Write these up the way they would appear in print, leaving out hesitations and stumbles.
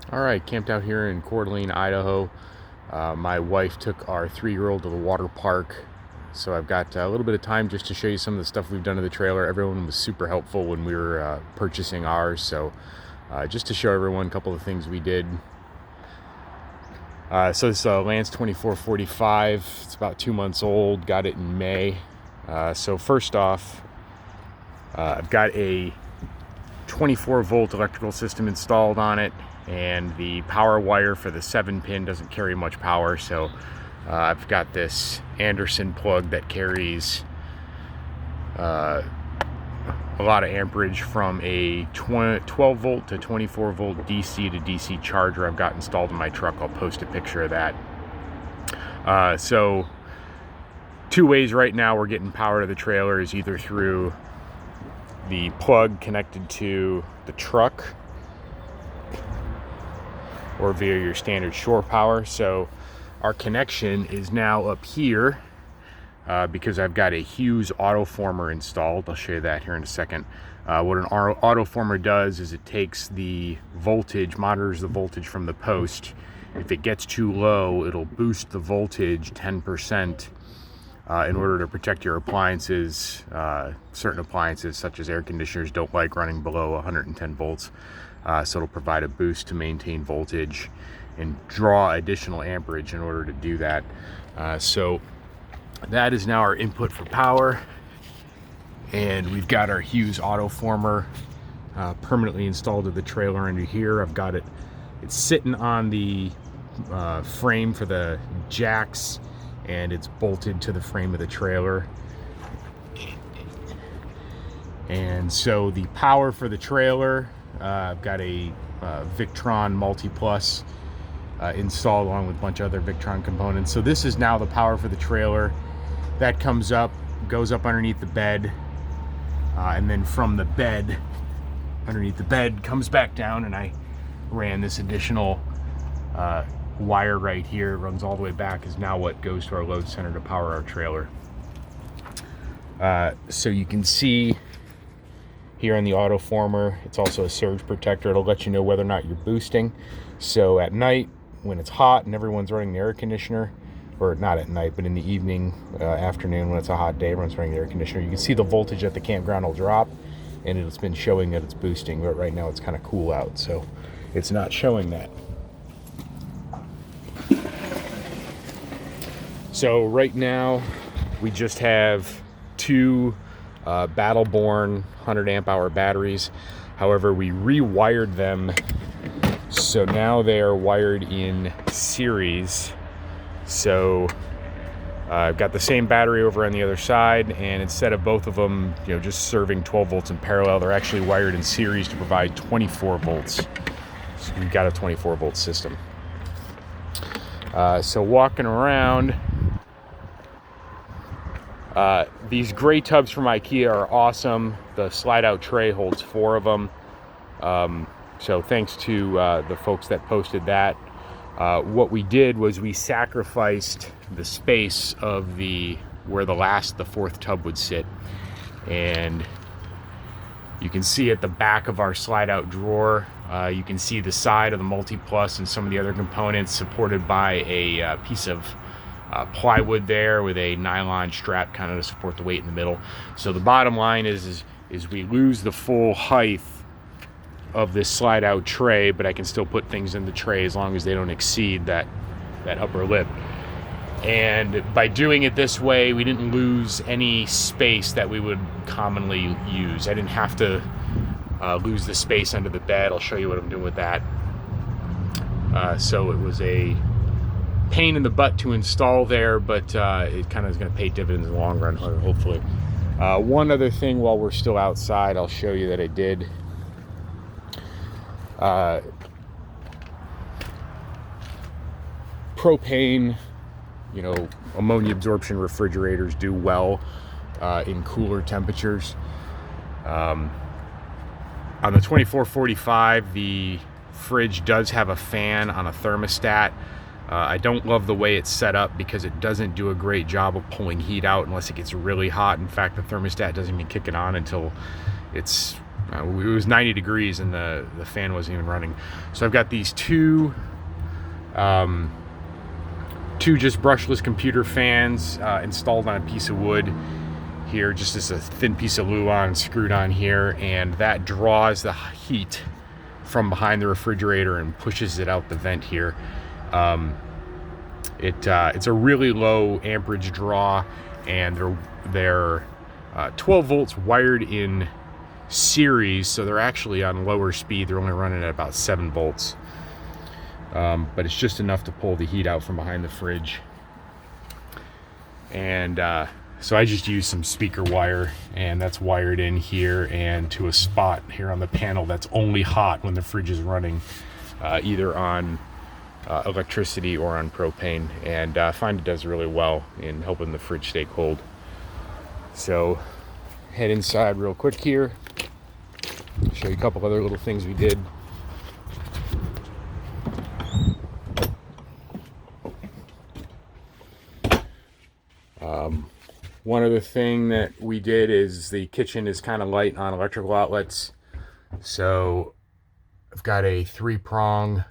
All right, camped out here in Coeur d'Alene, Idaho. My wife took our 3-year-old to the water park, so I've got a little bit of time just to show you some of the stuff we've done to the trailer. Everyone was super helpful when we were purchasing ours, so just to show everyone a couple of things we did. So this Lance 2445, it's about 2 months old, got it in May. So first off, I've got a 24-volt electrical system installed on it, and the power wire for the 7-pin doesn't carry much power, so I've got this Anderson plug that carries a lot of amperage from a 12-volt to 24-volt DC to DC charger I've got installed in my truck. I'll post a picture of that. So two ways right now we're getting power to the trailer is either through the plug connected to the truck or via your standard shore power. So our connection is now up here because I've got a Hughes autoformer installed. I'll show you that here in a second. What an autoformer does is it takes the voltage, monitors the voltage from the post. If it gets too low, it'll boost the voltage 10% in order to protect your appliances. Certain appliances such as air conditioners don't like running below 110 volts. So it'll provide a boost to maintain voltage and draw additional amperage in order to do that. So that is now our input for power. And we've got our Hughes autoformer permanently installed to the trailer under here. I've got it, it's sitting on the frame for the jacks, and it's bolted to the frame of the trailer. And so the power for the trailer, I've got a Victron Multi-Plus installed along with a bunch of other Victron components. So this is now the power for the trailer. That comes up, goes up underneath the bed, and then from the bed, underneath the bed, comes back down, and I ran this additional wire right here. It runs all the way back, is now what goes to our load center to power our trailer. So you can see here on the autoformer, it's also a surge protector. It'll let you know whether or not you're boosting. So at night, when it's hot and everyone's running the air conditioner, or not at night, but in the evening, afternoon, when it's a hot day, everyone's running the air conditioner, you can see the voltage at the campground will drop, and it's been showing that it's boosting, but right now it's kind of cool out, so it's not showing that. So right now, we just have two Battleborn 100 amp hour batteries. However, we rewired them, so now they are wired in series. So I've got the same battery over on the other side, and instead of both of them, just serving 12 volts in parallel, they're actually wired in series to provide 24 volts. So we've got a 24 volt system. So walking around, these gray tubs from IKEA are awesome. The slide out tray holds 4 of them. So thanks to the folks that posted that. What we did was we sacrificed the space of where the 4th tub would sit. And you can see at the back of our slide out drawer, you can see the side of the Multi-Plus and some of the other components supported by a piece of plywood there with a nylon strap kind of to support the weight in the middle. So the bottom line is we lose the full height of this slide out tray, but I can still put things in the tray as long as they don't exceed that upper lip. And by doing it this way, we didn't lose any space that we would commonly use. I didn't have to lose the space under the bed. I'll show you what I'm doing with that. So it was a pain in the butt to install there, but it kind of is going to pay dividends in the long run, hopefully. One other thing while we're still outside, I'll show you that I did. Propane, ammonia absorption refrigerators do well in cooler temperatures. On the 2445, the fridge does have a fan on a thermostat. I don't love the way it's set up because it doesn't do a great job of pulling heat out unless it gets really hot. In fact, the thermostat doesn't even kick it on until it's It was 90 degrees and the fan wasn't even running. So I've got these two just brushless computer fans installed on a piece of wood here, just as a thin piece of Luan screwed on here, and that draws the heat from behind the refrigerator and pushes it out the vent here. It's a really low amperage draw, and they're 12 volts wired in series, so they're actually on lower speed. They're only running at about 7 volts, but it's just enough to pull the heat out from behind the fridge. And so I just used some speaker wire, and that's wired in here and to a spot here on the panel that's only hot when the fridge is running, either on electricity or on propane, and I find it does really well in helping the fridge stay cold. So head inside real quick here, show you a couple other little things we did. One other thing that we did is the kitchen is kind of light on electrical outlets, so I've got a 3-outlet,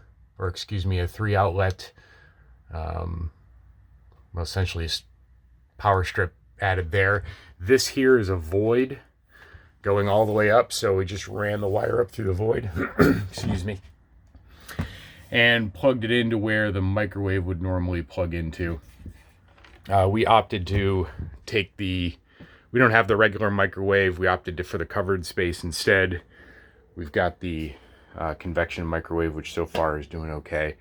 essentially a power strip added there. This here is a void going all the way up, so we just ran the wire up through the void, excuse me, and plugged it into where the microwave would normally plug into. We opted to take we don't have the regular microwave. We opted for the covered space instead. We've got the convection microwave, which so far is doing okay.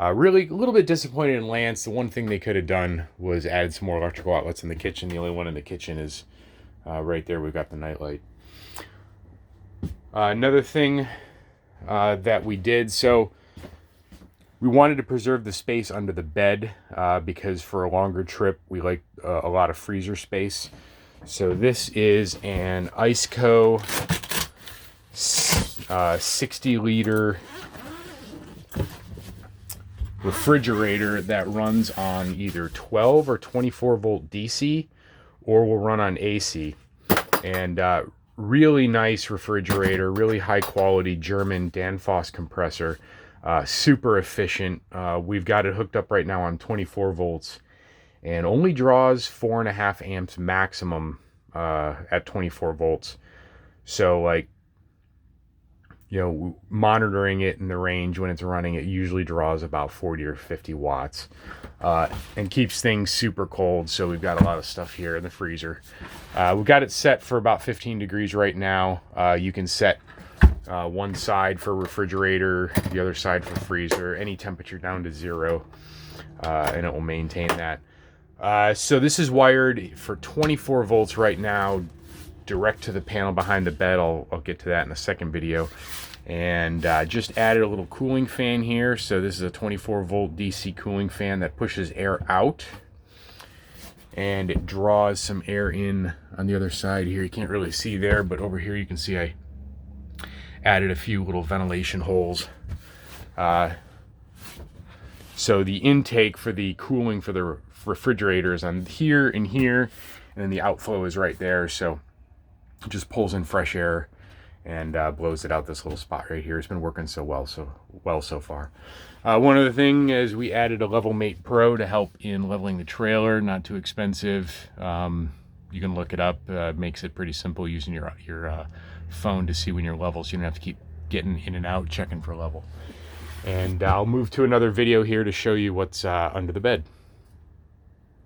Really a little bit disappointed in Lance. The one thing they could have done was add some more electrical outlets in the kitchen. The only one in the kitchen is right there. We've got the nightlight. Another thing that we did, so we wanted to preserve the space under the bed because for a longer trip we like a lot of freezer space. So this is an Iceco 60-liter refrigerator that runs on either 12 or 24 volt DC, or will run on AC. And really nice refrigerator, really high quality German Danfoss compressor. Super efficient. We've got it hooked up right now on 24 volts and only draws 4.5 amps maximum at 24 volts. So, like, you know, monitoring it in the range when it's running, it usually draws about 40 or 50 watts and keeps things super cold. So we've got a lot of stuff here in the freezer. We've got it set for about 15 degrees right now. You can set one side for refrigerator, the other side for freezer, any temperature down to 0, and it will maintain that. So this is wired for 24 volts right now, direct to the panel behind the bed. I'll get to that in a second video. And just added a little cooling fan here. So this is a 24 volt DC cooling fan that pushes air out, and it draws some air in on the other side here. You can't really see there, but over here you can see I added a few little ventilation holes. So the intake for the cooling for the refrigerator is on here and here, and then the outflow is right there. So it just pulls in fresh air and blows it out this little spot right here. It's been working so well so far. One other thing is we added a Level Mate Pro to help in leveling the trailer. Not too expensive. You can look it up. Makes it pretty simple using your phone to see when you're level, so you don't have to keep getting in and out checking for level. And I'll move to another video here to show you what's under the bed.